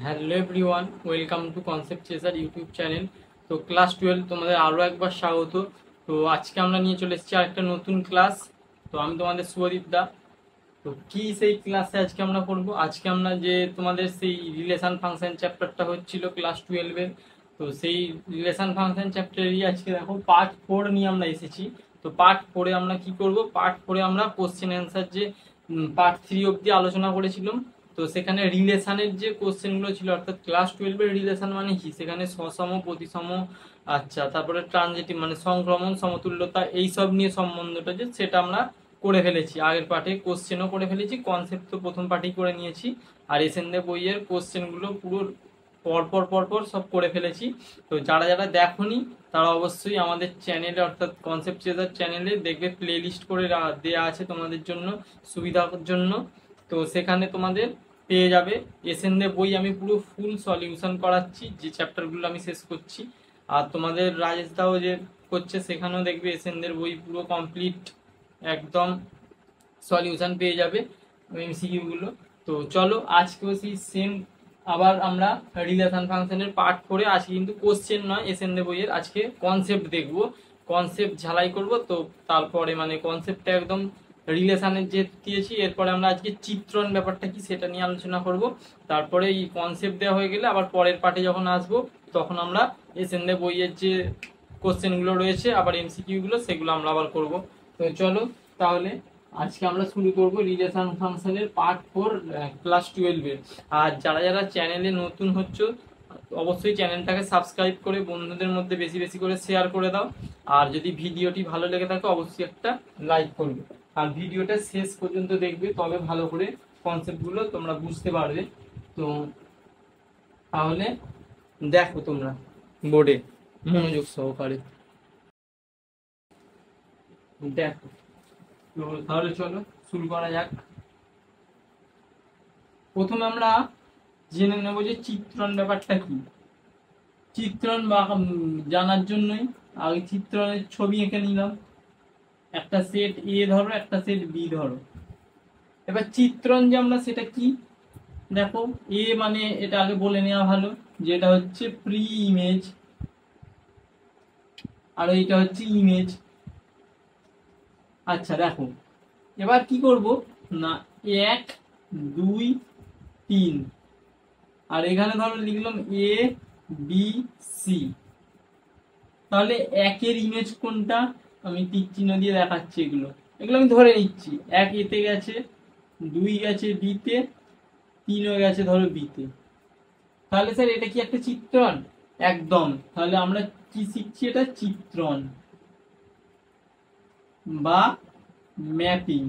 Hello everyone, welcome to concept chaser YouTube channel. তো class 12 তোমাদের আরও একবার স্বাগত। তো আজকে আমরা নিয়ে চলে এসেছি আরেকটা নতুন ক্লাস। তো আমি তোমাদের শুভদীপ দা। তো কি সেই ক্লাসে আজকে আমরা পড়বো? আজকে আমরা যে তোমাদের সেই রিলেশন ফাংশন চ্যাপ্টারটা হচ্ছিল ক্লাস 12-এর, তো সেই রিলেশন ফাংশন চ্যাপ্টারেরই আজকে দেখো পার্ট 4 নিয়ে আমরা এসেছি। তো পার্ট 4-এ আমরা কি করব? পার্ট 4-এ আমরা কোশ্চেন অ্যান্সার যে পার্ট 3 অবধি আলোচনা করেছিলাম, তো সেখানে রিলেশনের যে কোশ্চেনগুলো ছিল, অর্থাৎ ক্লাস 12-এর রিলেশন মানে কি, সেখানে সসম প্রতিসম, আচ্ছা, তারপরে ট্রানজিটিভ মানে সংক্রমণ সমতুল্যতা, এইসব নিয়ে সম্বন্ধটা যে সেটা আমরা করে ফেলেছি। আগের পার্টে কোশ্চেনও করে ফেলেছি, কনসেপ্ট তো প্রথম পার্টেই করে নিয়েছি। আর এসএনদে বইয়ের কোশ্চেনগুলো পুরো পরপর পরপর সব করে ফেলেছি। তো যারা যারা দেখোনি তারা অবশ্যই আমাদের চ্যানেলে, অর্থাৎ কনসেপ্ট চেজার চ্যানেলে দেখবে প্লে লিস্ট করে দেওয়া আছে তোমাদের জন্য, সুবিধার জন্য। তো সেখানে তোমাদের পেয়ে যাবে এসএনদে বই। আমি পুরো ফুল সলিউশন করাচ্ছি, যে চ্যাপ্টারগুলো আমি শেষ করছি। আর তোমাদের রাজেশ দাও যে করছে, সেখানেও দেখবে এসএনদের বই পুরো কমপ্লিট একদম সলিউশন পেয়ে যাবে এমসিকিউ গুলো। তো চলো আজকেও সেই সেম আবার আমরা রিলেশন ফাংশনের পার্ট করে, আজকে কিন্তু কোশ্চেন নয় এসএনদে বইয়ের, আজকে কনসেপ্ট দেখবো, কনসেপ্ট ঝালাই করব। তো তারপরে মানে কনসেপ্টটা একদম রিলেশনের যে দিয়েছি, এরপরে আমরা আজকে চিত্রণ ব্যাপারটা কি সেটা নিয়ে আলোচনা করব। তারপরে এই কনসেপ্ট দেওয়া হয়ে গেলে আবার পরের পার্টে যখন আসবো, তখন আমরা এসএনদে বইয়ের যে কোশ্চেনগুলো রয়েছে আবার এমসিকিউ গুলো, সেগুলো আমরা আবার করব। তো চলো তাহলে আজকে আমরা শুরু করব রিলেশন ফাংশনের পার্ট 4 ক্লাস 12-এর। আর যারা যারা চ্যানেলে নতুন হচ্ছে, অবশ্যই চ্যানেলটাকে সাবস্ক্রাইব করে বন্ধুদের মধ্যে বেশি বেশি করে শেয়ার করে দাও। আর যদি ভিডিওটি ভালো লেগে থাকে অবশ্যই একটা লাইক করবে। আর ভিডিওটা শেষ পর্যন্ত দেখবে, তবে ভালো করে কনসেপ্টগুলো তোমরা বুঝতে পারবে। তো তাহলে দেখো তোমরা বোর্ডে মনোযোগ সহকারে দেখো। তো তাহলে চলো শুরু করা যাক। প্রথমে আমরা জেনে নেব যে চিত্রণ ব্যাপারটা কি। চিত্রণ বা জানার জন্যই আগে চিত্রণের ছবি এঁকে নিলাম। একটা সেট এ ধরো, একটা সেট বি ধরো। এবার চিত্রণ যে আমরা সেটা কি, দেখো এ মানে এটা আগে বলে নেওয়া ভালো, যে এটা হচ্ছে প্রি ইমেজ আর এইটা হচ্ছে ইমেজ। আচ্ছা দেখো, এবার কি করব না, 1 2 3, আর এখানে ধরো লিখলাম এ বি সি। তাহলে একের ইমেজ কোনটা, আমি টিক চিহ্ন দিয়ে দেখাচ্ছি। এগুলো এগুলো আমি ধরে নিচ্ছি, 1 এতে গেছে, 2 গেছে বিতে, 3 হয়ে গেছে ধরো বিতে। তাহলে স্যার এটা কি একটা চিত্রণ? একদম। তাহলে আমরা কি শিখছি? এটা চিত্রণ বা ম্যাপিং।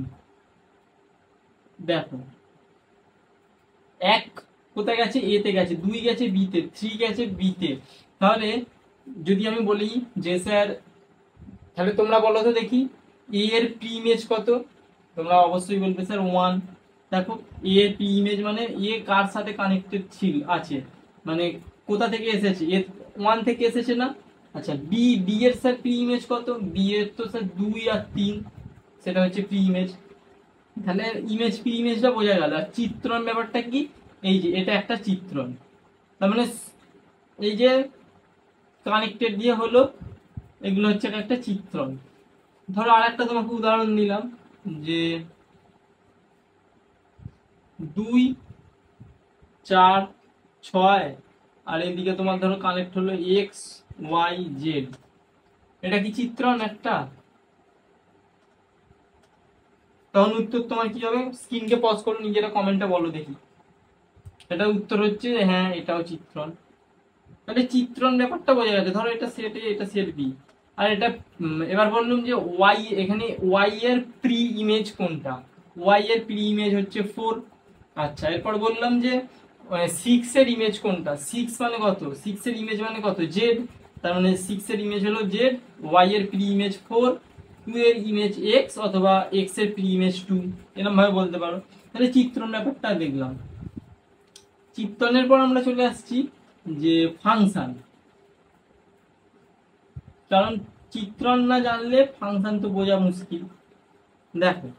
দেখো, 1 কোথায় গেছে? এতে গেছে, 2 গেছে বিতে, 3 গেছে বিতে। তাহলে যদি আমি বলি যে স্যার, তাহলে তোমরা বলো তো দেখি এ এর প্রি ইমেজ কত? তোমরা অবশ্যই বলবে স্যার 1। দেখো, এ এর প্রি ইমেজ মানে এ কার সাথে কানেক্টেড আছে, মানে কোথা থেকে এসেছে? এ 1 থেকে এসেছে না? আচ্ছা, বি বি এর স্যার প্রি ইমেজ কত? বি এর তো স্যার 2 আর 3, সেটা হচ্ছে প্রি ইমেজ। তাহলে ইমেজ প্রি ইমেজটা বোঝা গেল। আর চিত্রণ ব্যাপারটা কি? এই যে এটা একটা চিত্রণ, তার মানে এই যে কানেক্টেড দিয়ে হলো, এগুলো হচ্ছে একটা চিত্রণ। ধরো আর একটা তোমাকে উদাহরণ দিলাম, যে 2 4 6, আর এদিকে তোমার ধরো কানেক্ট হলো এক্স ওয়াই জেড। এটা কি চিত্রণ একটা? তখন উত্তর তোমার কি হবে? স্ক্রিনকে পজ করো, নিজেরা কমেন্টে বলো দেখি। এটা উত্তর হচ্ছে হ্যাঁ, এটাও চিত্রণ। তাহলে চিত্রণ ব্যাপারটা বোঝা গেছে। ধরো এটা সেট এ, এটা সেট বি, আর এটা এবার বললাম যে ওয়াই, এখানে ওয়াই এর প্রি ইমেজ কোনটা? ওয়াই এর প্রি ইমেজ হচ্ছে 4। আচ্ছা, এরপর বললাম যে 6 এর ইমেজ কোনটা? 6 মানে কত? 6 এর ইমেজ মানে কত? জেড। তার মানে 6 এর ইমেজ হলো জেড, ওয়াই এর প্রি ইমেজ 4, 2 এর ইমেজ এক্স, অথবা এক্স এর প্রি ইমেজ 2, এরকম ভাবে বলতে পারো। তাহলে চিত্রণ ব্যাপারটা দেখলাম। চিত্রণের পর আমরা চলে আসছি যে ফাংশন। কারণ চিত্রণ না জানলে ফাংশন তো বোঝা মুশকিল। দেখো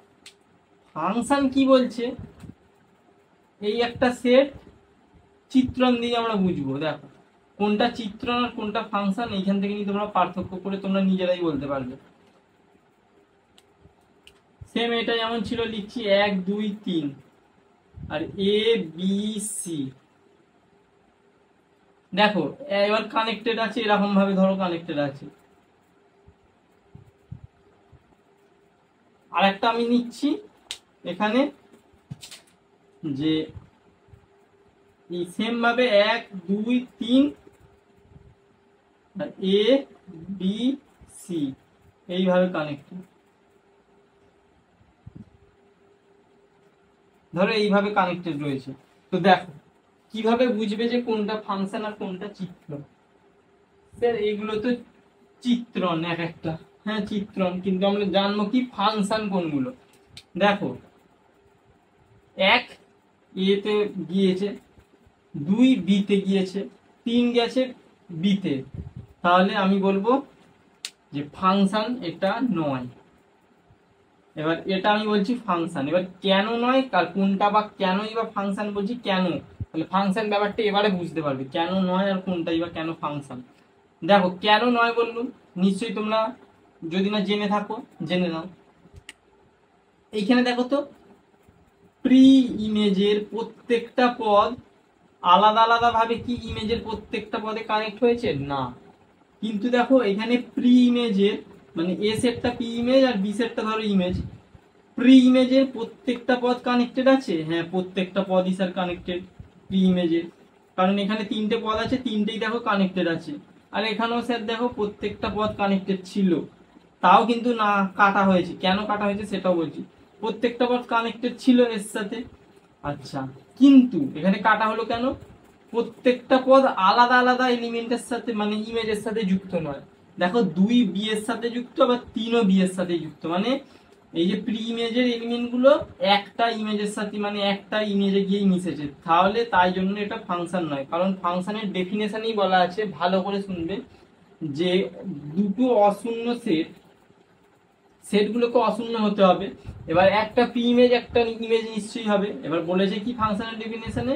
ফাংশন কি বলছে, এই একটা সেট, চিত্রণ দিয়ে আমরা বুঝবো। দেখো কোনটা চিত্রণ আর কোনটা ফাংশন, এইখান থেকে নিয়ে তোমরা পার্থক্য করে তোমরা নিজেরাই বলতে পারবে। সেম এটা যেমন ছিল লিখছি 1 2 3 আর এ বি সি। দেখো এবার কানেক্টেড আছে, এরকম ভাবে ধরো কানেক্টেড আছে। আর একটা আমি নিচ্ছি এখানে যে এই সেম ভাবে 1 2 3 এ বি সি এইভাবে কানেক্টেড, ধরো এইভাবে কানেক্টেড রয়েছে। তো দেখো কিভাবে বুঝবে যে কোনটা ফাংশন আর কোনটা চিত্র? স্যার এগুলো তো চিত্রণ এক একটা, হ্যাঁ চিত্রণ, কিন্তু আমরা জানবো কি ফাংশন কোনগুলো। দেখো 1 এতে গিয়েছে, 2 বিতে গিয়েছে, 3 গেছে বিতে, তাহলে আমি বলবো যে ফাংশন এটা নয়। এবার এটা আমি বলছি ফাংশন, এবার কেন নয় কার কোনটা বা কেনই বা ফাংশন বলছি কেন, তাহলে ফাংশন ব্যাপারটা এবারে বুঝতে পারবে কেন নয় আর কোনটাই বা কেন ফাংশন। দেখো কেন নয় বললুম, নিশ্চয়ই তোমরা যদি না জেনে থাকো জেনে নাও। এইখানে দেখো তো প্রি ইমেজের প্রত্যেকটা পদ আলাদা আলাদা ভাবে কি ইমেজের প্রত্যেকটা পদে কানেক্ট হয়েছে না, কিন্তু দেখো এখানে প্রি ইমেজের মানে এ সেটটা পি ইমেজ আর বি সেটটা ধরো ইমেজ, প্রি ইমেজের প্রত্যেকটা পদ কানেক্টেড আছে, হ্যাঁ প্রত্যেকটা পদই স্যার কানেক্টেড প্রি ইমেজের, কারণ এখানে 3টে পদ আছে, 3টেই দেখো কানেক্টেড আছে। আর এখানেও স্যার দেখো প্রত্যেকটা পদ কানেক্টেড ছিল, তাও কিন্তু না কাটা হয়েছে, কেন কাটা হয়েছে সেটাও বলছি। প্রত্যেকটা পদ কানেক্টেড ছিল এর সাথে, আচ্ছা কিন্তু এখানে কাটা হলো কেন? প্রত্যেকটা পদ আলাদা আলাদা এলিমেন্টের সাথে মানে ইমেজের সাথে যুক্ত নয়। দেখো 2 বি এর সাথে যুক্ত, আবার 3ও বি এর সাথে যুক্ত, মানে এই যে প্রি ইমেজের এলিমেন্ট গুলো একটা ইমেজের সাথে মানে একটা ইমেজে গিয়ে মিশেছে, তাহলে তাই জন্য এটা ফাংশন নয়। কারণ ফাংশনের ডেফিনেশনই বলা আছে, ভালো করে শুনবে, যে দুটো অশূন্য সেটগুলোকে অশূন্য হতে হবে। এবার একটা প্রি ইমেজ একটা ইমেজ নিশ্চয়ই হবে। এবার বলেছে কি ফাংশনের ডেফিনেশনে,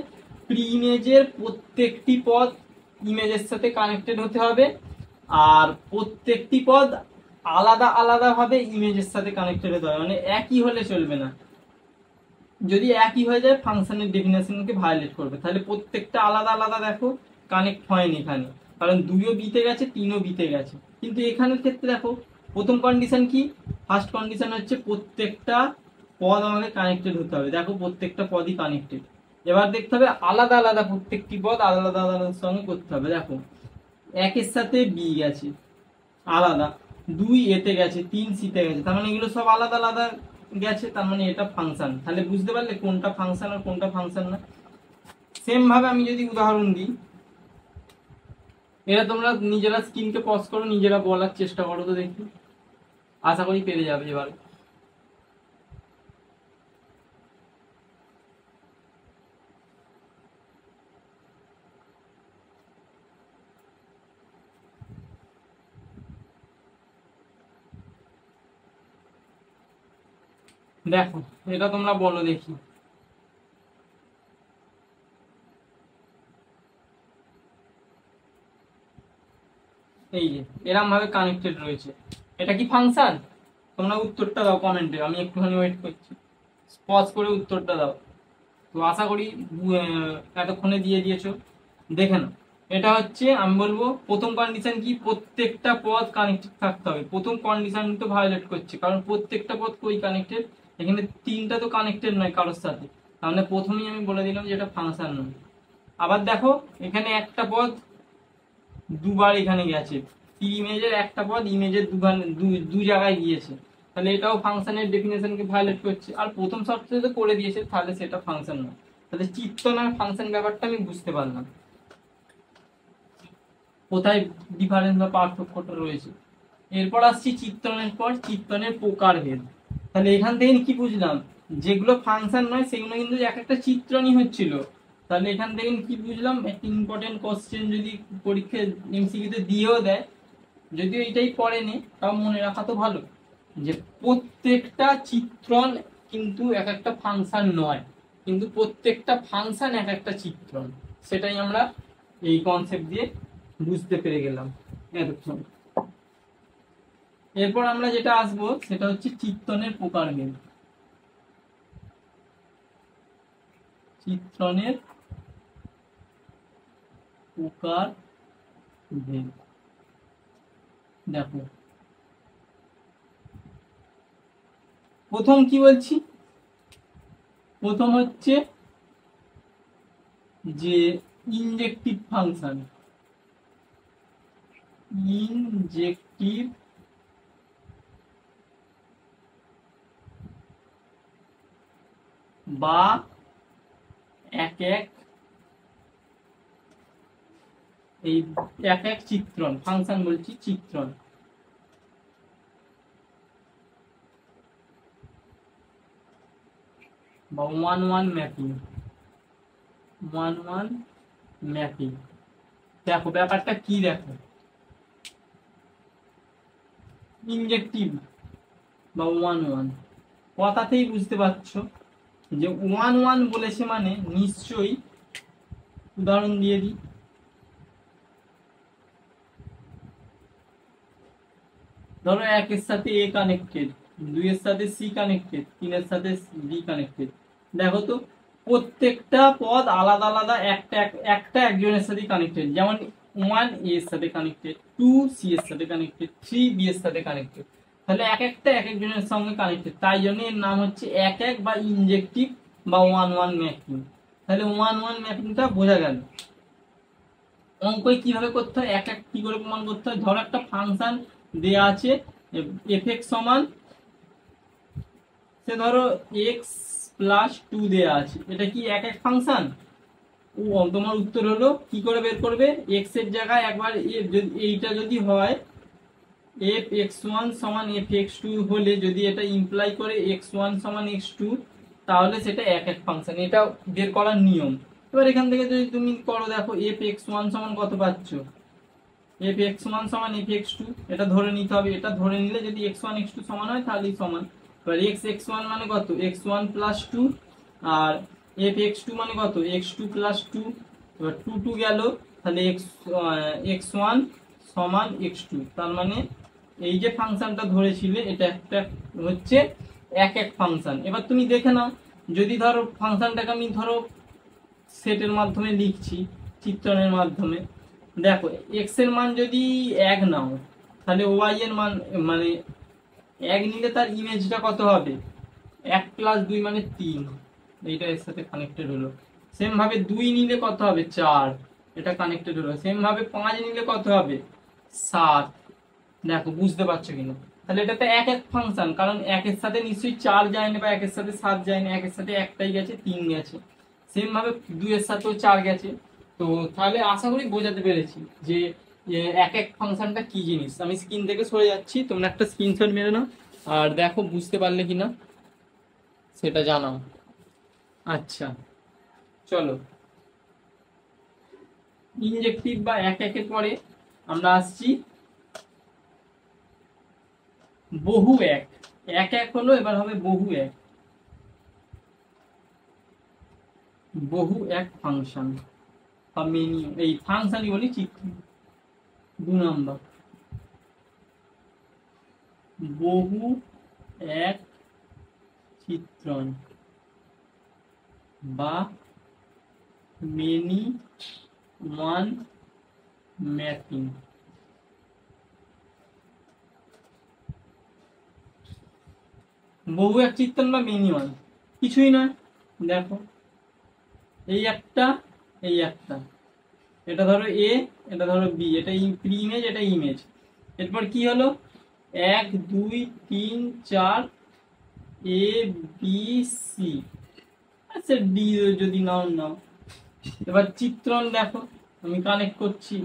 প্রি ইমেজের প্রত্যেকটি পদ ইমেজের সাথে কানেক্টেড হতে হবে, আর প্রত্যেকটি পদ আলাদা আলাদা ভাবে ইমেজের সাথে কানেক্টেড হতে হবে, মানে একই হলে চলবে না। যদি একই হয়ে যায় ফাংশনের ডেফিনেশনকে ভায়োলেট করবে, তাহলে প্রত্যেকটা আলাদা আলাদা দেখো কানেক্ট হয়নি এখানে, কারণ 2ও বিতে গেছে 3ও বিতে গেছে। কিন্তু এখানের ক্ষেত্রে দেখো প্রথম কন্ডিশন কি, ফার্স্ট কন্ডিশন হচ্ছে প্রত্যেকটা পদ আমাকে কানেক্টেড হতে হবে, দেখো প্রত্যেকটা পদই কানেক্টেড। এবার দেখতে হবে আলাদা আলাদা প্রত্যেকটি পদ আলাদা আলাদা সঙ্গে করতে হবে। দেখো 1 এর সাথে বি গেছে আলাদা, 2 এতে গেছে, 3 সিতে গেছে, তার মানে এগুলো সব আলাদা আলাদা গেছে, তার মানে এটা ফাংশন। তাহলে বুঝতে পারলে কোনটা ফাংশন আর কোনটা ফাংশন না। সেম ভাবে আমি যদি উদাহরণ দিই, এটা তোমরা নিজেরা স্ক্রিনকে পজ করো, নিজেরা বলার চেষ্টা করো তো দেখি, আশা করি পেরে যাবে এবার। দেখো এটা তোমরা বলো দেখি। এই যে এরম ভাবে কানেক্টেড রয়েছে, এটা কি ফাংশন? তোমরা উত্তরটা দাও কমেন্টে, আমি একটুখানি ওয়েট করছি, পজ করে উত্তরটা দাও। তো আশা করি এতক্ষণে দিয়ে দিয়েছো, দেখে নাও। এটা হচ্ছে আমি বলবো প্রথম কন্ডিশন কি, প্রত্যেকটা পদ কানেক্টেড থাকতে হবে। প্রথম কন্ডিশন তো ভায়োলেট করছে, কারণ প্রত্যেকটা পদ কই কানেক্টেড, এখানে 3টা তো কানেক্টেড নয় কারোর সাথে, তাহলে প্রথমেই আমি বলে দিলাম যে এটা ফাংশন নয়। আবার দেখো এখানে একটা পদ দুবার এখানে গেছে, ইমেজের একটা পদ ইমেজের দু জায়গায় গিয়েছে, তাহলে এটাও ফাংশনের ডেফিনেশনকে ভায়োলেট করছে। আর প্রথম শর্তে তো করে দিয়েছে, তাহলে সেটা ফাংশন নয়। তাহলে চিত্র না ফাংশন ব্যাপারটা আমি বুঝতে পারলাম, কোথায় ডিফারেন্স বা পার্থক্যটা রয়েছে। এরপর আসছি চিত্রণের পর, চিত্রণের প্রকারভেদ। তাহলে এখান থেকে কি বুঝলাম, যেগুলো ফাংশন নয় সেগুলো কিন্তু এক একটা চিত্রণই হচ্ছিল। তাহলে এখান থেকে কি বুঝলাম, একটা ইম্পর্টেন্ট কোশ্চেন যদি পরীক্ষায় এমসিকিউতে দিয়েও দেয়, যদিও এটাই পড়েনি তাও মনে রাখা তো ভালো, যে প্রত্যেকটা চিত্রণ কিন্তু এক একটা ফাংশন নয়, কিন্তু প্রত্যেকটা ফাংশন এক একটা চিত্রণ। সেটাই আমরা এই কনসেপ্ট দিয়ে বুঝতে পেরে গেলাম এতক্ষণ। এরপর আমরা যেটা আসবো সেটা হচ্ছে চিত্রণের প্রকারভেদ। চিত্রণের প্রকারভেদ। দেখো প্রথম কি বলছি, প্রথম হচ্ছে যে ইনজেক্টিভ ফাংশন, ইনজেক্টিভ বা এক এক এই এক এক চিত্রণ, ফাংশন বলছি চিত্রণ, বা one one mapping, one one mapping. দেখো ব্যাপারটা কি, দেখো ইনজেক্টিভ বা ওয়ান ওয়ান কথাতেই বুঝতে পারছো যে ওয়ান ওয়ান বলেছে মানে নিশ্চয়ই, উদাহরণ দিয়ে দিই, ধরো একের সাথে এ কানেক্টেড, দুইয়ের সাথে সি কানেক্টেড, তিনের সাথে বি কানেক্টেড। দেখো তো প্রত্যেকটা পদ আলাদা আলাদা, একটা একটা একজনের সাথে কানেক্টেড। যেমন ওয়ান এ এর সাথে কানেক্টেড, টু সি এর সাথে কানেক্টেড, থ্রি বি এর সাথে কানেক্টেড। তাহলে এক একটা এক একজনের সঙ্গে কানেক্টেড, তাই জন্য এর নাম হচ্ছে এক এক বা ইনজেক্টিভ বা ওয়ান ওয়ান ম্যাপিং। তাহলে ওয়ান ওয়ান ম্যাপিংটা বোঝা গেল। অঙ্ক কিভাবে করতে হয়, এক এক কি করে প্রমাণ করতে হয়। ধরো একটা ফাংশন দেয়া আছে এফ এক্স সমান, সে ধরো এক্স প্লাস টু দেয়া আছে, এটা কি এক এক ফাংশন? ও তোমার উত্তর হলো কি করে বের করবে, এক্স এর জায়গায় একবার এইটা যদি হয় এফ এক্স ওয়ান সমান এফ এক্স টু হলে যদি এটা ইমপ্লাই করে এক্স ওয়ান সমান এক্স টু, তাহলে সেটা এক এক ফাংশন, এটা বের করার নিয়ম। এবার এখান থেকে যদি তুমি করো, দেখো এফ এক্স ওয়ান সমান কত পাচ্ছ, এফ এক্স ওয়ান সমান এফ এক্স টু, এটা ধরে নিতে হবে। এটা ধরে নিলে যদি এক্স ওয়ান এক্স টু সমান হয় তাহলেই সমান। এবার এক্স এক্স ওয়ান মানে কত, এক্স ওয়ান প্লাস টু, আর এফ এক্স টু মানে কত, এক্স টু প্লাস টু। এবার টু টু গেল, তাহলে এক্স ওয়ান সমান এক্স টু। তার মানে এই যে ফাংশনটা ধরেছিলে এটা একটা হচ্ছে এক এক ফাংশন। এবার তুমি দেখে নাও, যদি ধরো ফাংশনটাকে আমি ধরো সেটের মাধ্যমে লিখছি, চিত্রণের মাধ্যমে, দেখো এক্স এর মান যদি এক নাও, তাহলে ওয়াই এর মান মানে এক নিলে তার ইমেজটা কত হবে, এক প্লাস দুই মানে তিন, এইটা এর সাথে কানেক্টেড হলো। সেম ভাবে দুই নিলে কত হবে, চার, এটা কানেক্টেড হলো। সেম ভাবে পাঁচ নিলে কত হবে, সাত। দেখো বুঝতে পারছো কিনা? তাহলে এটাতে এক এক ফাংশন, কারণ একের সাথে নিশ্চয়ই চার যায় না, বা একের সাথে সাত যায় না, একের সাথে একটাই গেছে, তিন গেছে। সেম ভাবে দুইয়ের সাথেও চার গেছে। তো তাহলে আশা করি বোঝাতে পেরেছি যে এক এক ফাংশনটা কি জিনিস। আমি স্ক্রিন থেকে সরে যাচ্ছি, তোমরা একটা স্ক্রিনশট মেরে নাও আর দেখো বুঝতে পারলে কিনা সেটা জানাও। আচ্ছা চলো, ইনজেক্টিভ বা এক একের পরে আমরা আসছি বহু এক। এক এক হলো, এবার হবে বহু এক, বহু এক ফাংশন বা মেনি, এই ফাংশনই বলি চিত্র। দু নম্বর বহু এক চিত্রণ বা মেনি ওয়ান ম্যাপিং। বহু এক চিত্রণ বা মেনি ওয়ান কিছুই নয়, দেখো এই একটা, এই একটা, এটা ধরো এ, এটা ধরো বি, এটা প্রি ইমেজ, এটা ইমেজ। এরপর কি হলো, এক দুই তিন চার, এ বি সি, আচ্ছা ডি যদি নাও নাও। এবার চিত্রণ দেখো আমি কানেক্ট করছি,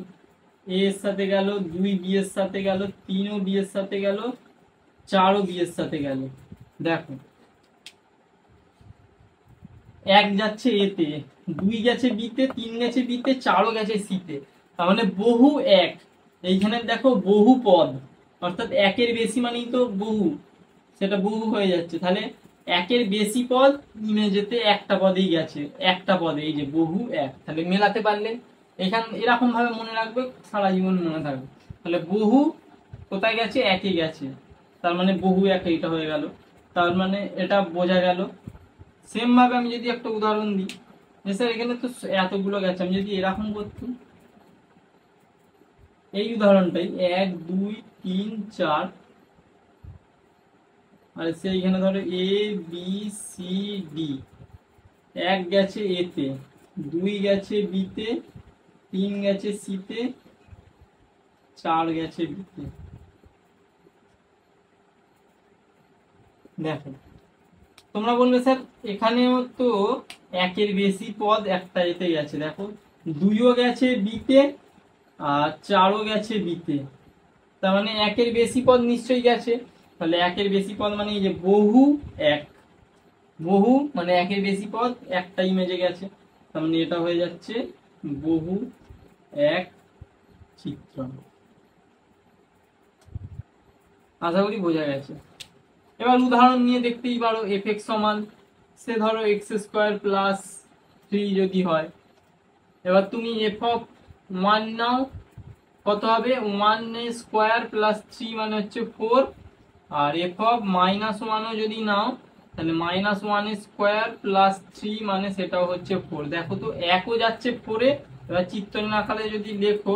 এ এর সাথে গেল, দুই বি এর সাথে গেল, তিনও বি এর সাথে গেল, চারও বি এর সাথে গেল। দেখো এক যাচ্ছে এতে, দুই গেছে বিতে, তিন গেছে বিতে, চারও গেছে সিতে। তার মানে বহু এক। এইখানে দেখো বহু পদ, অর্থাৎ একের বেশি মানেই তো বহু, সেটা বহু হয়ে যাচ্ছে। তাহলে একের বেশি পদ ইমেজেতে একটা পদেই গেছে, একটা পদে, এই যে বহু এক, তাহলে মেলাতে পারলে এরকম ভাবে মনে রাখবে, সারা জীবন মনে থাকবে। তাহলে বহু কোথায় গেছে, একে গেছে, তার মানে বহু এক, এইটা হয়ে গেল, তার মানে এটা বোঝা গেল। সেম ভাবে আমি যদি একটা উদাহরণ দিই, যে স্যার এখানে তো এতগুলো গেছে, আমি যদি এরকম করতাম, এই উদাহরণটাই 1 2 3 4, আর সেইখানে ধরো এ বি সি ডি, 1 গেছে এতে, 2 গেছে বিতে, 3 গেছে সিতে, 4 গেছে বিতে। দেখো তোমরা বলবে স্যার এখানেও তো একের বেশি পদ একটা এতে গেছে, দেখো 2ও গেছে বিতে আর 4ও গেছে বিতে, তার মানে একের বেশি পদ নিশ্চয়ই গেছে। তাহলে একের বেশি পদ মানে এই যে বহু এক, বহু মানে একের বেশি পদ একটা ইমেজে গেছে, তার মানে এটা হয়ে যাচ্ছে বহু এক চিত্রণ। আশা করি বোঝা গেছে। এবার উদাহরণ নিয়ে দেখতেই পারো, এফ এক্স সমান, সে ধরো এক্স স্কোয়ার প্লাস 3 যদি হয়, এবার তুমি এফ অফ 1 নাও, কত হবে, 1 স্কোয়ার প্লাস 3 মানে হচ্ছে 4, আর এফ অফ -1ও যদি নাও, তাহলে -1 স্কোয়ার প্লাস 3 মানে সেটাও হচ্ছে 4। দেখো তো একও যাচ্ছে 4-এ, এবার চিত্রণ আকারে যদি লেখো,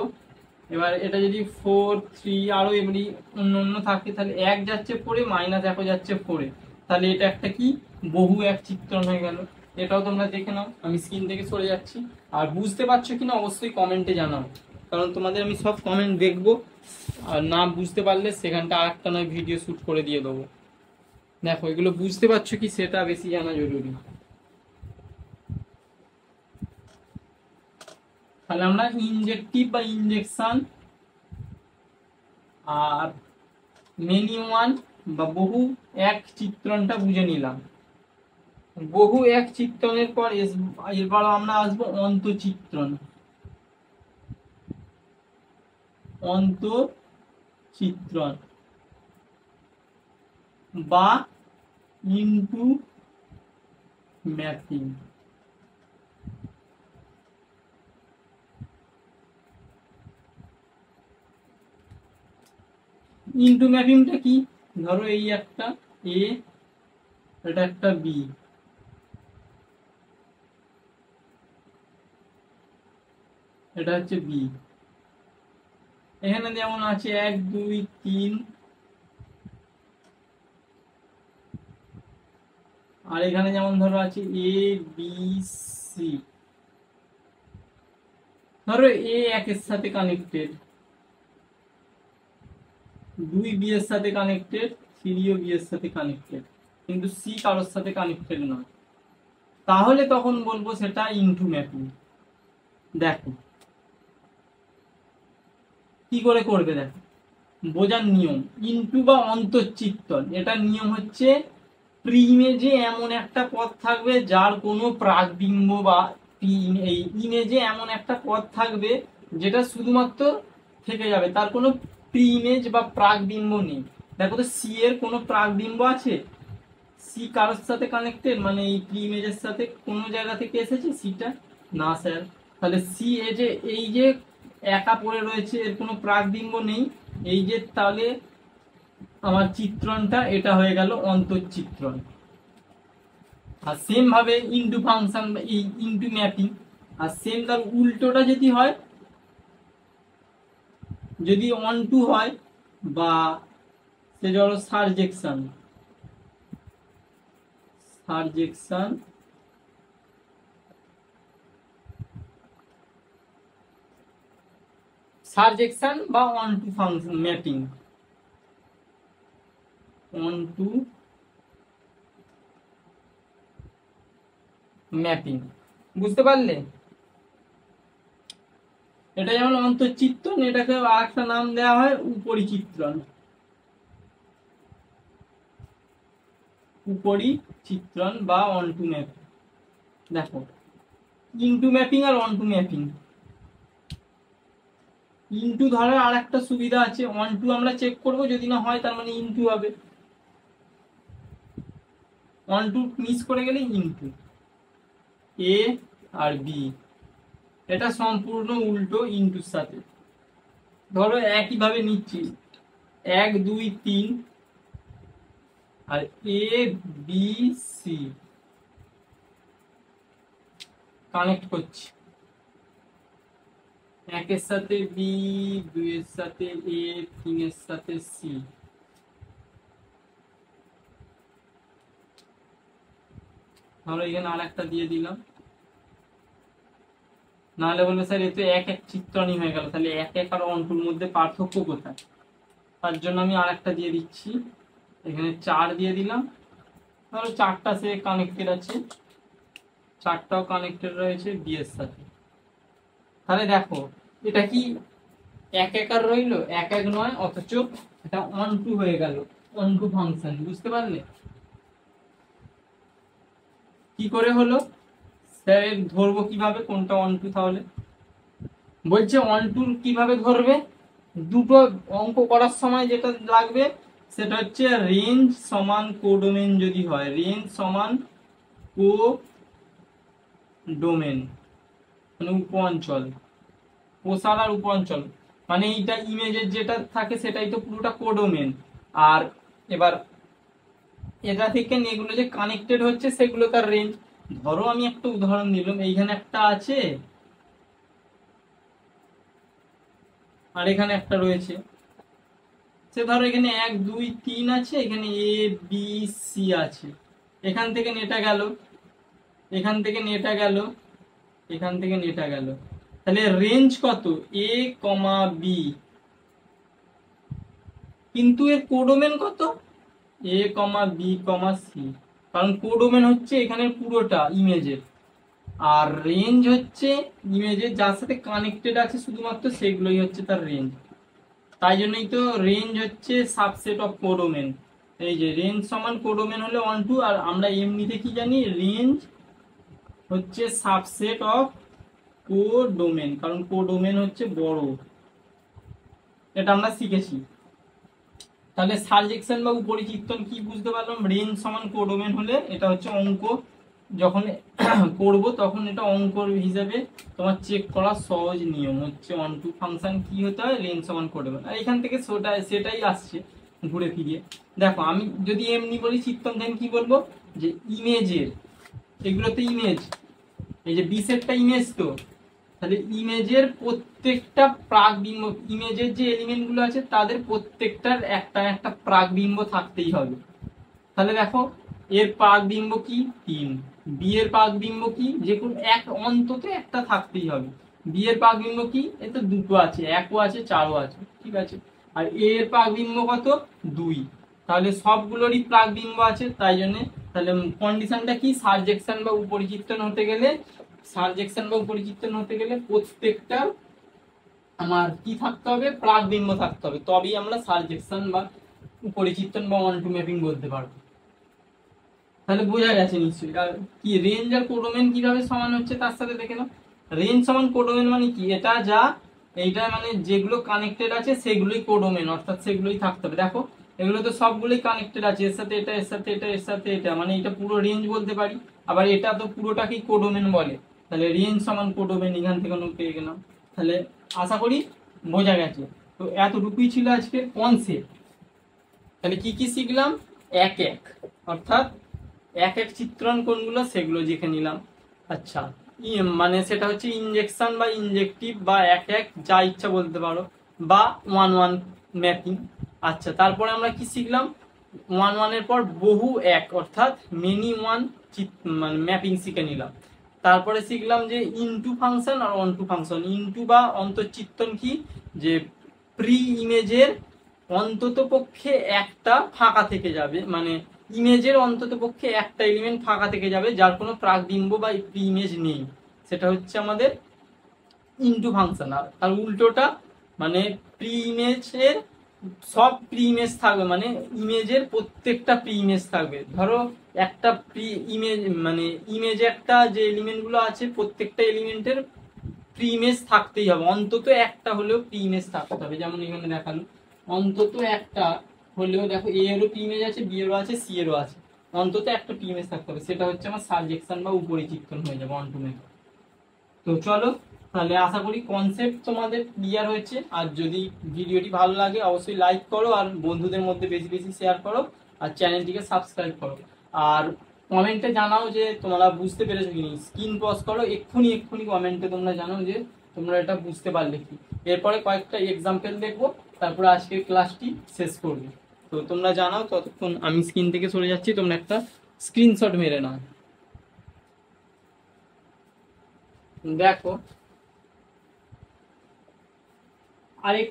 এবার এটা যদি 4 3 আরো এমনি অন্য অন্য থাকে, তাহলে 1 যাচ্ছে 4-এ, -1ও যাচ্ছে 4-এ, তাহলে এটা একটা কি, বহু এক চিত্রণ হয়ে গেল। এটাও তোমরা দেখে নাও, আমি স্ক্রিন থেকে সরে যাচ্ছি। আর বুঝতে পারছো কিনা অবশ্যই কমেন্টে জানাও, কারণ তোমাদের আমি সব কমেন্ট দেখবো, আর না বুঝতে পারলে সেখানটা আরেকটা নয় ভিডিও শুট করে দিয়ে দেবো। দেখো এগুলো বুঝতে পারছো কি সেটা বেশি জানা জরুরি। তাহলে আমরা ইনজেক্টিভ বা ইনজেকশন আর মেনি ওয়ান বা বহু এক চিত্রণটা বুঝে নিলাম। বহু এক চিত্রণের পর এরপর আমরা আসবো অন্তচিত্রণ। অন্তচিত্রণ বা ইনটু ম্যাপিং। ইনটু ম্যাপিংটা কি, ধরো এই একটা এ, এটা একটা বি, এটা হচ্ছে বি, এখানে যেমন আছে 1 2 3, আর এখানে যেমন ধরো আছে এ বি সি, ধরো এ একের সাথে কানেক্টেড, 2 বি এর সাথে কানেক্টেড, 3ও বি এর সাথে কানেক্টেড, কিন্তু সি কারোর সাথে কানেক্টেড নয়, তাহলে তখন বলবো সেটা ইনটু ম্যাপিং। দেখো কি করে করবে, দেখো বোঝার নিয়ম, ইনটু বা অন্তঃচিত্রণ, এটা নিয়ম হচ্ছে প্রিইমেজে এমন একটা পদ থাকবে যার কোনো প্রাকবিম্ব, বা এই ইমেজে এমন একটা পদ থাকবে যেটা শুধুমাত্র থেকে যাবে, তার কোনো প্রিইমেজ বা প্রাকবিম্ব নেই। দেখো তো সি এর কোনো প্রাকবিম্ব আছে, সি কারোর সাথে কানেক্টেড, মানে এই প্রিইমেজের সাথে কোনো জায়গা থেকে এসেছে সিটা, না স্যার, তাহলে সি এ যে এই যে একা পড়ে রয়েছে, এর কোনো প্রাকবিম্ব নেই, এই যে তাহলে আমার চিত্রণটা এটা হয়ে গেল অন্তঃচিত্রণ। আর সেম ভাবে ইনটু ফাংশন বা ইনটু ম্যাপিং, আর সেম তার উল্টোটা যদি হয়, যদি অন টু হয়, বা সে ধরো সারজেকশন, সারজেকশন সারজেকশন বা onto function mapping, onto mapping, বুঝতে পারলে? এটা যেমন অন্তঃচিত্রণ, এটাকে আরেকটা নাম দেওয়া হয় উপরিচিত্রণ, উপরিচিত্রণ বা অন টু ম্যাপিং। দেখো ইনটু ম্যাপিং আর অন টু ম্যাপিং, ইনটু ধরার আর একটা সুবিধা আছে, অন টু আমরা চেক করবো, যদি না হয় তার মানে ইনটু হবে। ওয়ান টু মিস করে গেলে ইনটু এ আর বি, এটা সম্পূর্ণ উল্টো ইনটুর সাথে। ধরো একইভাবে নিচ্ছি 1 2 3 আর এ বি সি কানেক্ট করছি, 1 এর সাথে বি, 2 এর সাথে এ, 3 এর সাথে সি। ধরো এখানে আর একটা দিয়ে দিলাম, নাহলে বলবে স্যার এ তো এক এক চিত্রণী হয়ে গেল, তাহলে এক এক আর অন্টুর মধ্যে পার্থক্য কোথায়? তার জন্য আমি আর একটা দিয়ে দিচ্ছি, এখানে 4 দিয়ে দিলাম। ধরো 4টা সে কানেক্টেড আছে, 4টাও কানেক্টেড রয়েছে বি এর সাথে। তাহলে দেখো এটা কি এক এক আর রইলো, এক এক নয়, অথচ এটা অন টু হয়ে গেল, অন টু ফাংশন। বুঝতে পারলে কি করে হলো? স্যার ধরবো কিভাবে কোনটা অন টু? তাহলে বলছে অন টু কিভাবে ধরবে, দুটো অঙ্ক করার সময় যেটা লাগবে সেটা হচ্ছে রেঞ্জ সমান কোডোমেন যদি হয়, রেঞ্জ সমান কোডোমেন মানে উপ অঞ্চল, প্রসার আর উপ অঞ্চল, মানে এইটা ইমেজের যেটা থাকে সেটাই তো পুরোটা কোডোমেন। আর এবার এটা থেকে এগুলো যে কানেক্টেড হচ্ছে সেগুলো তার রেঞ্জ। ধরো আমি একটা উদাহরণ দিলাম, এইখানে একটা আছে আর এখানে একটা রয়েছে, সে ধরো এখানে 1 2 3 আছে, এখানে এ বি সি আছে, এখান থেকে নেটা গেল, এখান থেকে নেটা গেল, এখান থেকে নেটা গেল, তাহলে রেঞ্জ কত? এ কমা বি, কিন্তু এর কোডোমেন কত? এ কমা বি কমা সি, কারণ কোডোমেন হচ্ছে এখানে পুরোটা ইমেজের, আর রেঞ্জ হচ্ছে ইমেজের যার সাথে কানেক্টেড আছে শুধুমাত্র সেগুলোই হচ্ছে তার রেঞ্জ। তাই জন্যই তো রেঞ্জ হচ্ছে সাবসেট অফ কোডোমেন। এই যে রেঞ্জ সমান কোডোমেন হলে অন টু, আর আমরা এমনিতে কি জানি, রেঞ্জ হচ্ছে সাবসেট অফ কোডোমেন, কারণ কোডোমেন হচ্ছে বড়, এটা আমরা শিখেছি। তাহলে সারজেকশন বা উপরিচিত্তন কি বুঝতে পারলাম? রেঞ্জ সমান কোডোমেন হলে এটা হচ্ছে অঙ্ক, যখন করব তখন এটা অঙ্ক হিসাবে তোমার চেক করার সহজ নিয়ম হচ্ছে অন টু ফাংশন কি হতে হয়, রেঞ্জ সমান কোডোমেন। আর এখান থেকে সেটাই আসছে ঘুরে ফিরিয়ে। দেখো আমি যদি এমনি বলি চিত্তন, দেন কি বলবো, যে ইমেজের, এগুলো তো ইমেজ, এই যে বি সেটটা ইমেজ, তো তাহলে ইমেজের প্রত্যেকটা প্রাকবিম্ব, ইমেজের যে এলিমেন্ট গুলো আছে তাদের প্রত্যেকটার একটা একটা প্রাকবিম্ব থাকতেই হবে। তাহলে দেখো এর প্রাকবিম্ব কি 3, বি এর প্রাকবিম্ব কি, যে কোনো এক অন্তত একটা থাকতেই হবে। বি এর প্রাকবিম্ব কি, এই তো দুটো আছে, একও আছে, 4ও আছে, ঠিক আছে। আর এ এর প্রাকবিম্ব কত? 2, তাহলে সবগুলোরই প্রাকবিম্ব আছে। তাই জন্য তাহলে কন্ডিশনটা কি, সারজেকশন বা উপরিচিত্তন হতে গেলে, সারজেকশন বা উপরিচিত্তন হতে গেলে প্রত্যেকটা আমার কি থাকতে হবে, প্রাকবিম্ব থাকতে হবে, তবেই আমরা সারজেকশন বা উপরিচিত্তন বা অন টু ম্যাপিং বলতে পারবো। তাহলে বোঝা গেছে নিশ্চয়ই। আর কি রেঞ্জ আর কোডোমেন কিভাবে সমান হচ্ছে তার সাথে দেখে নাও। রেঞ্জ সমান কোডোমেন মানে কি, এটা যা, এইটা মানে যেগুলো কানেক্টেড আছে সেগুলোই কোডোমেন, অর্থাৎ সেগুলোই থাকতে হবে। দেখো এগুলো তো সবগুলোই কানেক্টেড আছে, এর সাথে এটা, এর সাথে এটা, এর সাথে এটা, মানে এটা পুরো রেঞ্জ বলতে পারি। আবার এটা তো পুরোটাকেই কোডোমেন বলে, তাহলে রেঞ্জ সমান কোডোমেন এখান থেকে আমরা পেয়ে গেলাম। তাহলে আশা করি বোঝা গেছে। তো এতটুকুই ছিল আজকের কনসেপ্ট। তাহলে কি কি শিখলাম? এক এক, অর্থাৎ এক এক চিত্রণ কোনগুলো সেগুলো দেখে নিলাম। আচ্ছা, মানে সেটা হচ্ছে ইনজেকশন বা ইনজেক্টিভ বা এক এক, যা ইচ্ছা বলতে পারো, বা 1 1 ম্যাপিং। আচ্ছা, তারপরে আমরা কি শিখলাম? 1 1 এর পর বহু এক, অর্থাৎ মেনি ওয়ান মানে ম্যাপিং শিখে নিলাম। তারপরে শিখলাম যে ইনটু ফাংশন আর অন টু ফাংশন। ইনটু বা অন্তর্চিত্তন কি, যে প্রি ইমেজের অন্তত পক্ষে একটা ফাঁকা থেকে যাবে, মানে ইমেজের অন্তত পক্ষে একটা এলিমেন্ট ফাঁকা থেকে যাবে যার কোনো প্রাকবিম্ব বা প্রি ইমেজ নেই, সেটা হচ্ছে আমাদের ইনটু ফাংশন। আর উল্টোটা, মানে প্রি ইমেজের সব প্রি ইমেজ থাকবে, মানে ইমেজের প্রত্যেকটা প্রি ইমেজ থাকবে। ধরো একটা প্রি ইমেজ, মানে ইমেজে একটা যে এলিমেন্ট গুলো আছে প্রত্যেকটা এলিমেন্টের প্রি ইমেজ থাকতেই হবে, অন্তত একটা হলেও প্রি ইমেজ থাকতে হবে। যেমন এখানে দেখালো অন্তত একটা হলেও, দেখো এ এরও প্রি ইমেজ আছে, বি এরও আছে, সি এরও আছে, অন্তত একটা টিএমএস থাকতে হবে, সেটা হচ্ছে আমার সাবজেকশন বা উপরিচিত্তন হয়ে যাবে অন টু মেথড। তো চলো তাহলে আশা করি কনসেপ্ট তোমাদের ক্লিয়ার হয়েছে। আর যদি ভিডিওটি ভালো লাগে অবশ্যই লাইক করো, আর বন্ধুদের মধ্যে বেশি বেশি শেয়ার করো, আর চ্যানেলটিকে সাবস্ক্রাইব করো। আর কমেন্টে জানাও যে তোমরা বুঝতে পেরেছো কি। স্ক্রিন পজ করো এক্ষুনি এক্ষুনি কমেন্টে তোমরা জানাও যে তোমরা এটা বুঝতে পারলে কি। এরপরে কয়েকটা এক্সাম্পল দেখবো, তারপরে আজকের ক্লাসটি শেষ করবো। তো তোমরা জানাও, ততক্ষণ আমি স্ক্রিন থেকে সরে যাচ্ছি, তোমরা একটা স্ক্রিনশট মেরে নাও। দেখো আরেক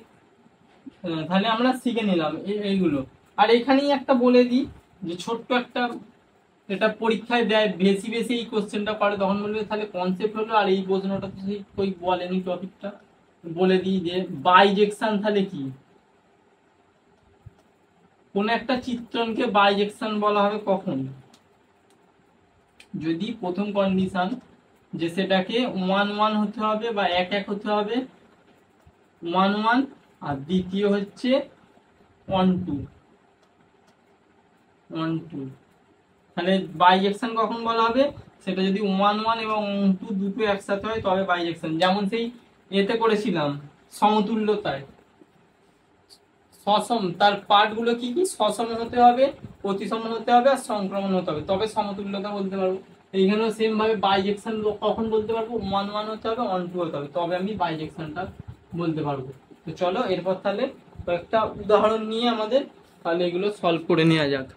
তাহলে আমরা শিখে নিলাম এইগুলো। আর এখানেই একটা বলে দিই যে ছোট্ট একটা, এটা পরীক্ষায় দেয় বেশি বেশি এই কোশ্চেনটা করে, তখন বলবে তাহলে কনসেপ্ট হলো আর এই প্রশ্নটা তো সেই কই বলেনি টপিকটা। বলে দিই যে বাইজেকশন তাহলে কি। কোন একটা চিত্রণকে বাইজেকশন বলা হবে কখন, যদি প্রথম কন্ডিশন যে সেটাকে 1 1 হতে হবে বা 1 1 হতে হবে, 1 1, আর দ্বিতীয় হচ্ছে 1 2 1 2। তাহলে বাইজেকশন কখন বলা হবে, সেটা যদি 1 1 এবং 2 দুটো একসাথে হয় তবে বাইজেকশন। যেমন সেই এতে করেছিলাম সমতুল্যতায়, সসম তার পার্ট গুলো কি কি, সসম হতে হবে, প্রতিসম হতে হবে, আর সংক্রমণ হতে হবে, তবে সমতুল্যতা বলতে পারবো। এইখানেও সেম ভাবে বাইজেকশন কখন বলতে পারবো, 1 1 হতে হবে, 1 2 হতে হবে, তবে আমি বাইজেকশনটা বলতে পারবো। তো চলো এরপর তাহলে কয়েকটা উদাহরণ নিয়ে আমাদের তাহলে এগুলো সলভ করে নেওয়া যাক।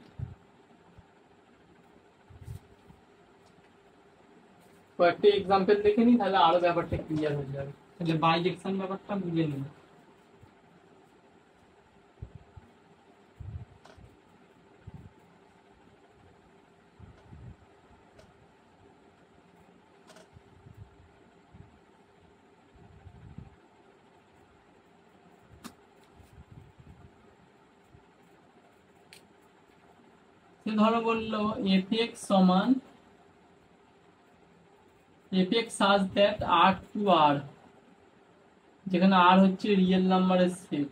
কয়েকটা এক্সাম্পল দেখে নিই, তাহলে আরো ব্যাপারটা ক্লিয়ার হয়ে যাবে, তাহলে বাইজেকশন ব্যাপারটা বুঝে নিই। ধরো বললো এফ এক্স সমান F X such that R to R, যেখানে আর হচ্ছে রিয়েল নাম্বারের সেট,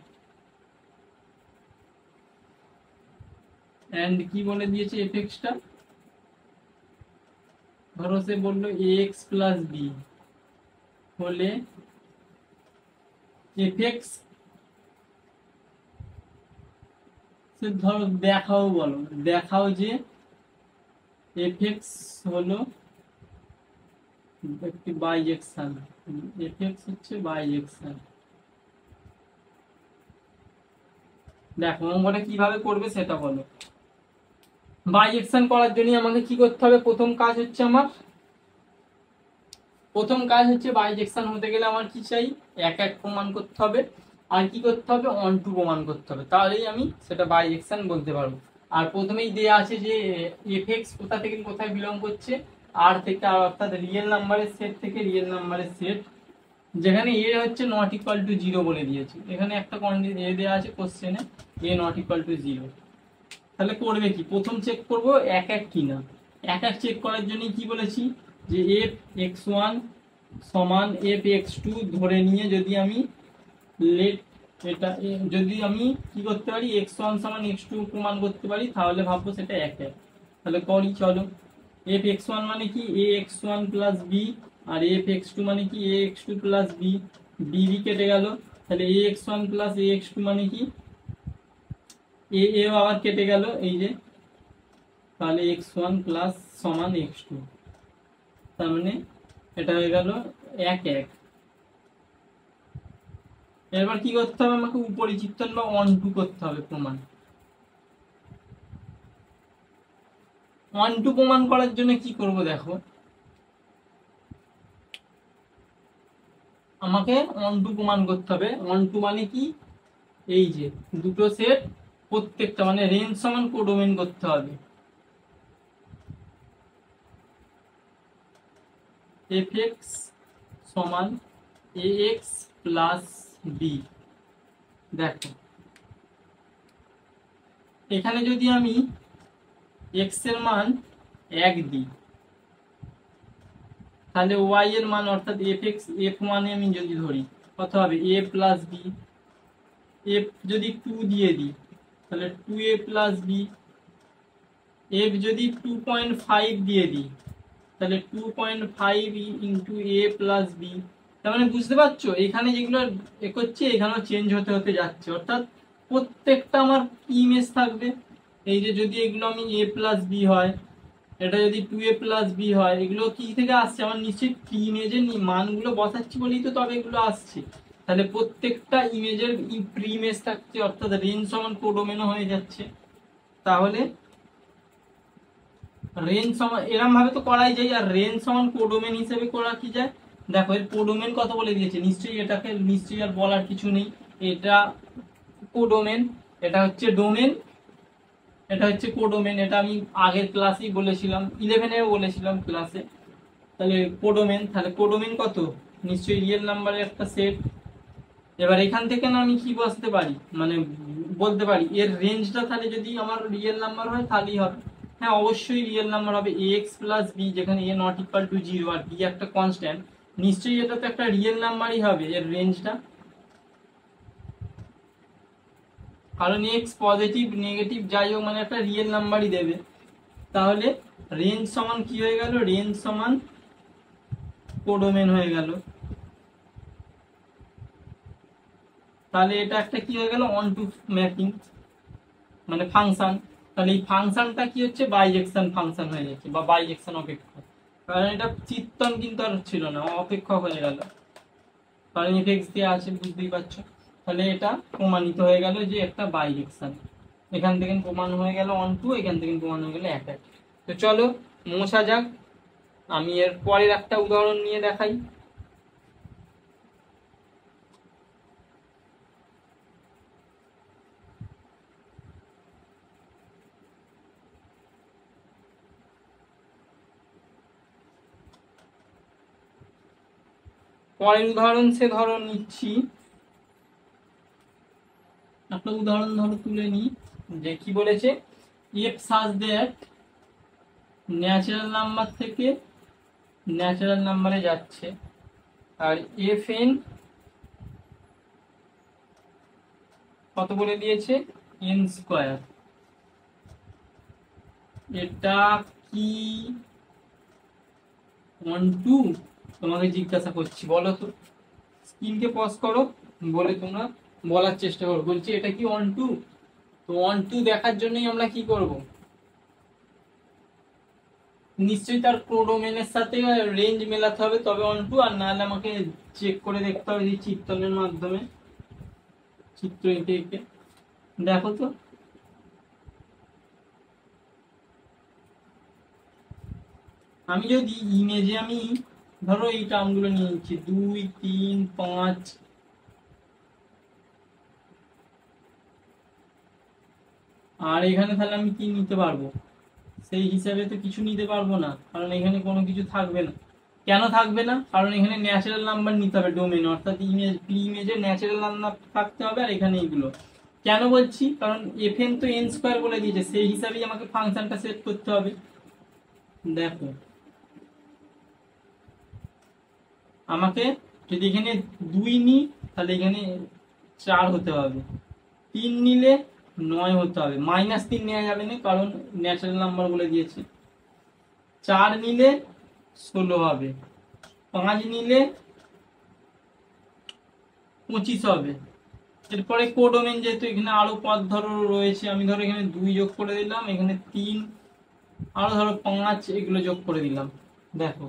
এন্ড কি বলে দিয়েছে এফ এক্সটা, ধরো সে বললো এ এক্স প্লাস বি হলে এফ এক্স, সে ধরো দেখাও, বলো দেখাও যে এফ এক্স হলো একটি বাইজেকশন, এফ এক্স হচ্ছে বাইজেকশন। দেখো অঙ্কটা কিভাবে করবে সেটা বলো। বাইজেকশন করার জন্য আমাকে কি করতে হবে, প্রথম কাজ হচ্ছে বাইজেকশন হতে গেলে আমার কি চাই, 1 1 প্রমাণ করতে হবে, আর কি করতে হবে 1 2 প্রমাণ করতে হবে, তাহলেই আমি সেটা বাইজেকশন বলতে পারবো। আর প্রথমেই দেয়া আছে যে এফ এক্স কোথা থেকে কোথায় বিলং করছে, আর থেকে, আর অর্থাৎ রিয়েল নাম্বারের সেট থেকে রিয়েল নাম্বারের সেট, যেখানে এ হচ্ছে নট ইকুয়াল টু 0 বলে দিয়েছে। এখানে একটা কন্ডিশন এ দেওয়া আছে কোশ্চেনে, এ নট ইকুয়াল টু 0। তাহলে করবে কি, প্রথম চেক করব 1 1 কিনা। 1 1 চেক করার জন্য কি বলেছি, যে এফ এক্স ওয়ান সমান এফ এক্স টু ধরে নিয়ে যদি আমি লেট এটা যদি আমি কি করতে পারি, এক্স ওয়ান সমান এক্স টু প্রমাণ করতে পারি, তাহলে ভাববো সেটা 1 1। তাহলে করি চলো। এফ এক্স ওয়ান মানে কি A X one plus B, আর এফ এক্স টু মানে কি A X two plus B, B B কেটে গেল, তাহলে A X one plus A X two মানে কি এ এ আবার কেটে গেল, এই যে তাহলে এক্স ওয়ান প্লাস সমান এক্স টু, তার মানে এটা হয়ে গেল 1 1। এবার কি করতে হবে, আমাকে উপরিচিত্তন বা 1 2 করতে হবে প্রমাণ। 1 2 প্রমাণ করার জন্য কি করব, দেখো আমাকে 1 2 প্রমাণ করতে হবে। 1 2 মানে কি, এই যে দুটো সেট প্রত্যেকটা মানে রেঞ্জ সমান কোডোমেইন করতে হবে। এফ এক্স সমান এ এক্স প্লাস বি। দেখো এখানে যদি আমি এক্স এর মান 1 দিই, তাহলে ওয়াই এর মান অর্থাৎ এফ এক্স এফ মানে আমি যদি ধরি কত হবে, এ প্লাস বি। এফ যদি 2 দিয়ে দিই তাহলে 2a প্লাস বি, এফ যদি 2.5 দিয়ে দিই তাহলে 2.5 ইন্টু এ প্লাস বি, তার মানে বুঝতে পারছো এখানে যেগুলো করছে এখানেও চেঞ্জ হতে হতে যাচ্ছে, অর্থাৎ প্রত্যেকটা আমার কি ইমেজ থাকবে, এই যে যদি এগুলো আমি এ প্লাস বি হয়, এটা যদি 2a প্লাস বি হয়, এগুলো কি থেকে আসছে আমার নিশ্চয়ই প্রি ইমেজের মানগুলো বসাচ্ছি বলেই তো তবে এগুলো আসছে। তাহলে প্রত্যেকটা ইমেজের প্রি ইমেজ থাকছে, অর্থাৎ রেঞ্জ সমান কোডোমেনও হয়ে যাচ্ছে। তাহলে রেঞ্জ সমান এরম ভাবে তো করাই যায়, আর রেঞ্জ সমান কোডোমেন হিসেবে করা কি যায়, দেখো এর কোডোমেন কত বলে দিয়েছে, নিশ্চয়ই এটাকে নিশ্চয়ই আর বলার কিছু নেই, এটা কোডোমেন, এটা হচ্ছে ডোমেন, এটা হচ্ছে কোডোমেন, এটা আমি আগের ক্লাসেই বলেছিলাম, 11-এও বলেছিলাম ক্লাসে। তাহলে কোডোমেন, তাহলে কোডোমেন কত, নিশ্চয়ই রিয়েল নাম্বারের একটা সেট। এবার এখান থেকে না আমি কি বসতে পারি, মানে বলতে পারি এর রেঞ্জটা তাহলে যদি আমার রিয়েল নাম্বার হয় তাহলেই হবে। হ্যাঁ অবশ্যই রিয়েল নাম্বার হবে, এক্স প্লাস বি, যেখানে এ নট ইকুয়াল টু 0 আর বি একটা কনস্ট্যান্ট, নিশ্চয়ই এটা তো একটা রিয়েল নাম্বারই হবে এর রেঞ্জটা, কারণ এক্স পজিটিভ নেগেটিভ যাই হোক মানে একটা রিয়েল নাম্বারই দেবে। তাহলে রেঞ্জ সমান কি হয়ে গেল, রেঞ্জ সমান কোডোমেন হয়ে গেল। তাহলে এটা একটা কি হয়ে গেল, অন টু ম্যাপিং মানে ফাংশন। তাহলে এই ফাংশনটা কি হচ্ছে, বাইজেকশন ফাংশন হয়ে যাচ্ছে বা বাইজেকশন অপেক্ষক, কারণ এটা চিত্তন কিন্তু আর ছিল না, অপেক্ষক হয়ে গেল, কারণ এফএক্স দিয়ে আছে বুঝতেই পারছো। তাহলে এটা প্রমাণিত হয়ে গেল যে একটা বাইজেকশন, এখান থেকে প্রমাণ হয়ে গেল অন টু, এখান থেকে প্রমাণ হয়ে গেল এক এক। তো চলো মোছা যাক, আমি এর পরের একটা উদাহরণ নিয়ে দেখাই। পরের উদাহরণ সে ধরো নিচ্ছি, একটা উদাহরণ ধরো তুলে নিই, যে কি বলেছে, F such that natural number থেকে ন্যাচারাল নাম্বারে যাচ্ছে, আর এফ এন কত বলে দিয়েছে, এন স্কোয়ার। এটা কি 1 2, তোমাকে জিজ্ঞাসা করছি, বলো তো, স্ক্রিনকে পজ করো, বলে তোমরা বলার চেষ্টা করো, বলছি এটা কি 1 2। তো 1 2 দেখার জন্যই আমরা কি করব, নিশ্চয়ই তার কোডোমেনের সাথে রেঞ্জ মেলাতে হবে তবে 1 2, আর নাহলে আমাকে চেক করে দেখতে হবে যে চিত্রণের মাধ্যমে, চিত্র এঁকে এঁকে দেখো তো। আমি যদি ইমেজে আমি ধরো এই টার্মগুলো নিয়ে নিচ্ছি 2 3 5, আর এখানে তাহলে আমি কি নিতে পারবো, সেই হিসাবে তো কিছু নিতে পারবো না, কারণ এখানে কোনো কিছু থাকবে না। কেন থাকবে না, কারণ এখানে ন্যাচারাল নাম্বার নিতে হবে ডোমেন, অর্থাৎ ইমেজ প্রি ইমেজে ন্যাচারাল নাম্বার থাকতে হবে, আর এখানে এইগুলো কেন বলছি, কারণ এফ এন তো এন স্কোয়ার বলে দিয়েছে, সেই হিসাবেই আমাকে ফাংশনটা সেট করতে হবে। দেখো আমাকে যদি এখানে 2 নিই তাহলে এখানে 4 হতে হবে, 3 নিলে 9 হতে হবে, -3 নেওয়া যাবে না কারণ ন্যাচারাল নাম্বার বলে দিয়েছে, 4 নিলে 16 হবে, 5 নিলে 25 হবে। এরপরে কোডোমেন যেহেতু এখানে আরো পদ ধরো রয়েছে, আমি ধরো এখানে 2 যোগ করে দিলাম, এখানে 3, আরো ধরো 5, এগুলো যোগ করে দিলাম। দেখো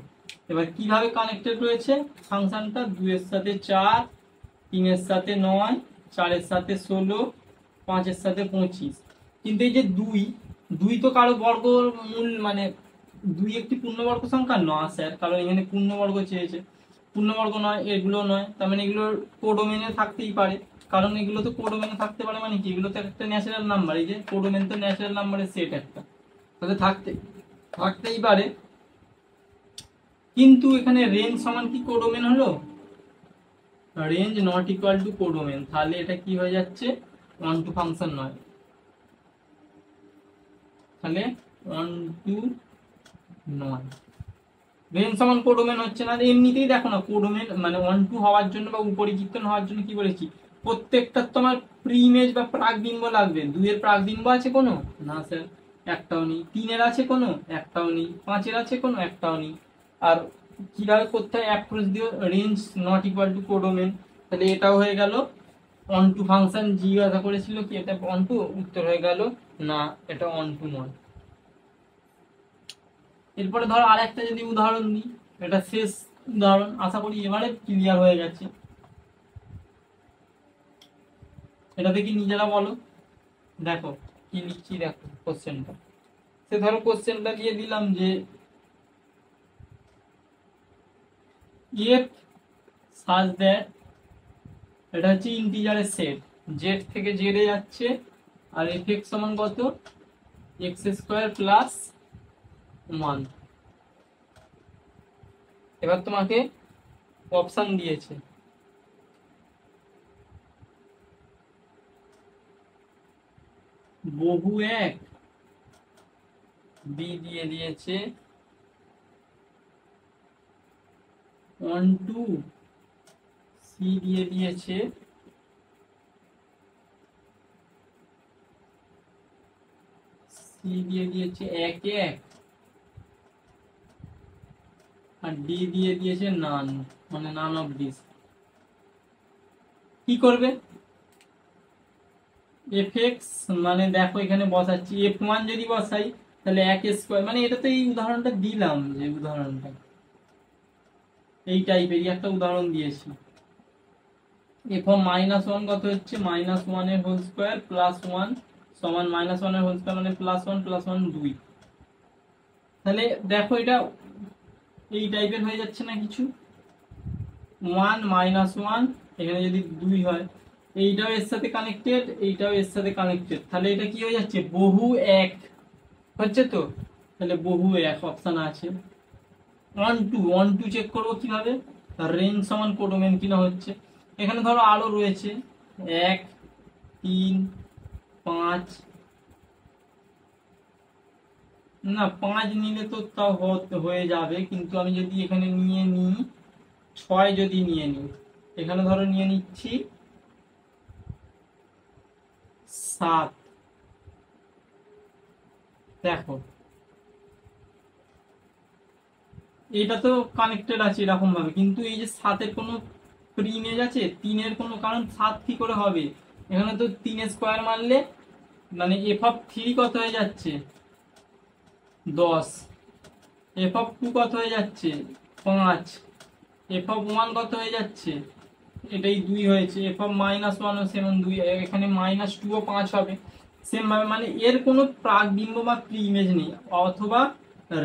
এবার কিভাবে কানেক্টেড রয়েছে ফাংশনটা, 2 এর সাথে 4, 3 এর সাথে 9, 4 এর সাথে 16, 5 এর সাথে 25। কিন্তু এই যে 2 তো কারো বর্গমূল মানে 2 একটি পূর্ণবর্গ সংখ্যা নয় স্যার, কারণ এখানে পূর্ণবর্গ চেয়েছে, পূর্ণবর্গ নয়, এগুলো নয়, তার মানে এগুলো কোডোমেনে থাকতেই পারে, কারণ এগুলো তো কোডোমেনে থাকতে পারে, মানে কি এগুলো তো একটা ন্যাচারাল নাম্বার, এই যে কোডোমেন তো ন্যাচারাল নাম্বারের সেট একটা, তাহলে থাকতেই পারে। কিন্তু এখানে রেঞ্জ সমান কি কোডোমেন হলো, range not equal two codomain, তাহলে এটা কি হয়ে যাচ্ছে, 1 2 ফাংশন নয়, তাহলে 1 2 নয়, রেঞ্জ সমান কোডোমেন হচ্ছে না। এমনিতেই দেখো না কোডোমেন মানে 1 2 হওয়ার জন্য বা উপরিচিত্তন হওয়ার জন্য কি বলেছি, প্রত্যেকটা তোমার প্রি ইমেজ বা প্রাক বিম্ব লাগবে, 2 এর প্রাক বিম্ব আছে কোনো না স্যার, একটাও নেই, 3-এর আছে কোনো, একটাও নেই, 5-এর আছে কোনো, একটাও নেই। আর কিভাবে করতে হয়, অ্যাপ্রোচ দিয়ে range not equal two codomain, তাহলে এটাও হয়ে গেল অন টু ফাংশন। জিজ্ঞাসা করেছিল কি এটা অন টু, উত্তর হয়ে গেল না, এটা অন টু নয়। এরপরে ধরো আর একটা যদি উদাহরণ দিই, এটা শেষ উদাহরণ, আশা করি এবারে ক্লিয়ার হয়ে গেছে। এটা দেখি নিজেরা বলো, দেখো কি লিখছি, দেখো কোশ্চেনটা। সে ধরো কোশ্চেনটা দিয়ে দিলাম যে ইফ সাজ দ্যাট, এটা হচ্ছে ইন্টিজারের সেট, জেড থেকে জেডে যাচ্ছে, আর এফ এক্স সমান কত, এক্স স্কোয়ার প্লাস 1। এবার তোমাকে অপশন দিয়েছে, বহু এক, বি দিয়ে দিয়েছে অন টু, সি দিয়ে দিয়েছে এক এক, আর ডি দিয়ে দিয়েছে নান, মানে নান অফ দিস। কি করবে, এফ এক্স মানে দেখো এখানে বসাচ্ছি, F1 যদি বসাই তাহলে এক স্কোয়ার, মানে এটা তো এই উদাহরণটা দিলাম, যে উদাহরণটা এই টাইপেরই একটা উদাহরণ দিয়েছি। এফ -1 কত হচ্ছে, -1 এর হোল স্কোয়ার প্লাস 1 সমান -1 এর হোল স্কোয়ার মানে +1 + 1 2। তাহলে দেখো এটা এই টাইপের হয়ে যাচ্ছে না কিছু, 1 -1 এখানে যদি 2 হয়, এইটাও এর সাথে কানেক্টেড, এইটাও এর সাথে কানেক্টেড, তাহলে এটা কি হয়ে যাচ্ছে, বহু এক হচ্ছে তো। তাহলে বহু এক অপশন আছে। অন টু চেক করবো কিভাবে, রেঞ্জ সমান কোডোমেন কিনা হচ্ছে। এখানে ধরো আরো রয়েছে 1 3 5, না 5 নিলে তো তাও হয়ে যাবে, কিন্তু আমি যদি এখানে নিয়ে নিই 6, যদি নিয়ে নিই, এখানে ধরো নিয়ে নিচ্ছি 7। দেখো এটা তো কানেক্টেড আছে এরকম ভাবে, কিন্তু এই যে 7-এর কোনো প্রিমেজ আছে, 3-এর কোনো, কারণ 7 কি করে হবে, এখানে তো 3 স্কোয়ার মারলে মানে f(3) কত হয়ে যাচ্ছে 10, f(2) কত হয়ে যাচ্ছে 5, f(1) কত হয়ে যাচ্ছে, এটাই 2 হয়েছে, f(-1) ও সেমন 2, এখানে -2 ও 5 হবে সেম ভাবে, মানে এর কোনো প্রাকবিম্ব বা প্রি ইমেজ নেই, অথবা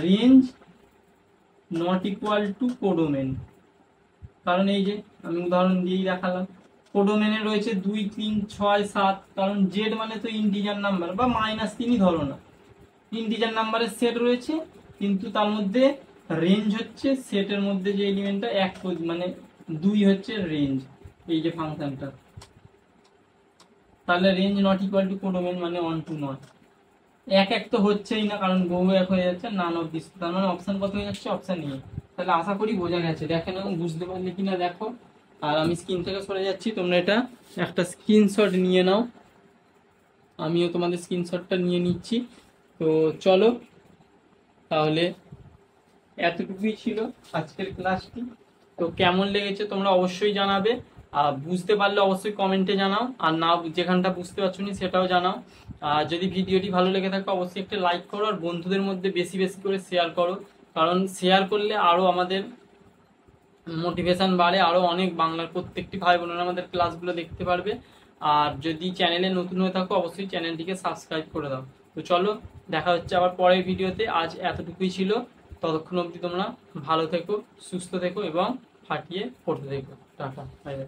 range not equal two codomain. কারণ এই যে আমি উদাহরণ দিয়েই দেখালাম, কোডোমেনে রয়েছে 2 3 6 7, কারণ জেড মানে তো ইন্টিজার নাম্বার, বা -3ই ধরো না, ইন্টিজার নাম্বারের সেট রয়েছে, কিন্তু তার মধ্যে রেঞ্জ হচ্ছে সেটের মধ্যে যে এলিমেন্টটা এক, মানে 2 হচ্ছে রেঞ্জ, এই যে ফাংশনটা। তাহলে range not equal two codomain মানে অন টু নট। এক এক তো হচ্ছেই না, কারণ বহু এক হয়ে যাচ্ছে, নান অফ দিস, তার মানে অপশন কত হয়ে যাচ্ছে, অপশন নিয়ে। তাহলে আশা করি বোঝা গেছে, দেখে নাও বুঝতে পারলে কিনা দেখো। আর আমি স্ক্রিন থেকে সরে যাচ্ছি, তোমরা এটা একটা স্ক্রিনশট নিয়ে নাও, আমিও তোমাদের স্ক্রিনশটটা নিয়ে নিচ্ছি। তো চলো, তাহলে এতটুকুই ছিল আজকের ক্লাসটি। তো কেমন লেগেছে তোমরা অবশ্যই জানাবে, আর বুঝতে পারলে অবশ্যই কমেন্টে জানাও, আর না যেখানটা বুঝতে পারছো না সেটাও জানাও। আর যদি ভিডিওটি ভালো লেগে থাকে অবশ্যই একটা লাইক করো, আর বন্ধুদের মধ্যে বেশি বেশি করে শেয়ার করো, কারণ শেয়ার করলে আরও আমাদের মোটিভেশন বাড়ে, আরও অনেক বাংলার প্রত্যেকটি ভাই বোনেরা আমাদের ক্লাসগুলো দেখতে পারবে। আর যদি চ্যানেলে নতুন হয়ে থাকো অবশ্যই চ্যানেলটিকে সাবস্ক্রাইব করে দাও। তো চলো, দেখা হচ্ছে আবার পরের ভিডিওতে, আজ এতটুকুই ছিল। ততক্ষণ অবধি তোমরা ভালো থেকো, সুস্থ থেকো এবং ফাটিয়ে পড়তে থেকো। Tata, bye bye.